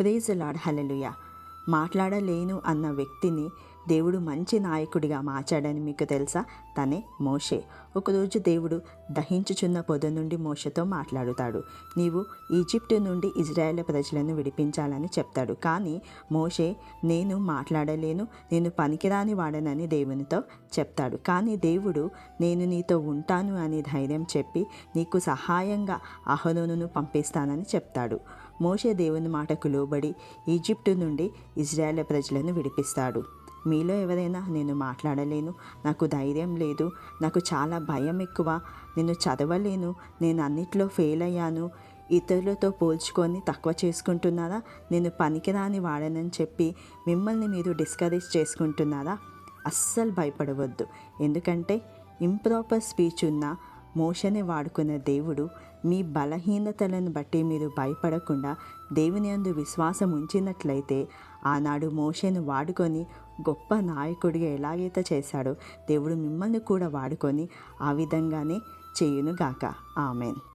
Praise the lord. హల్లెలూయా. మాట్లాడలేను అన్న వ్యక్తిని దేవుడు మంచి నాయకుడిగా మార్చాడని మీకు తెలుసా? తనే మోషే. ఒకరోజు దేవుడు దహించుచున్న పొద నుండి మోషేతో మాట్లాడుతాడు. నీవు ఈజిప్టు నుండి ఇజ్రాయేల్ ప్రజలను విడిపించాలని చెప్తాడు. కానీ మోషే నేను మాట్లాడలేను, నేను పనికిరాని వాడనని దేవునితో చెప్తాడు. కానీ దేవుడు నేను నీతో ఉంటాను అని ధైర్యం చెప్పి నీకు సహాయంగా అహరోనును పంపిస్తానని చెప్తాడు. మోషే దేవుని మాటకు లోబడి ఈజిప్టు నుండి ఇజ్రాయేల్ ప్రజలను విడిపిస్తాడు. మీలో ఎవరైనా నేను మాట్లాడలేను, నాకు ధైర్యం లేదు, నాకు చాలా భయం ఎక్కువ, నేను చదవలేను, నేను అన్నిట్లో ఫెయిల్ అయ్యాను, ఇతరులతో పోల్చుకొని తక్కువ చేసుకుంటున్నారా, నేను పనికిరాని వాడనని చెప్పి మిమ్మల్ని మీరు డిస్కరేజ్ చేసుకుంటున్నారా? అస్సలు భయపడవద్దు. ఎందుకంటే ఇంప్రాపర్ స్పీచ్ ఉన్న మోషేని వాడుకున్న దేవుడు మీ బలహీనతలను బట్టి మీరు భయపడకుండా దేవుని యందు విశ్వాసం ఉంచినట్లయితే ఆనాడు మోషేను వాడుకొని గొప్ప నాయకుడిగా ఎలాగైతే చేశాడో దేవుడు మిమ్మల్ని కూడా వాడుకొని ఆ విధంగానే చేయునుగాక. ఆమెన్.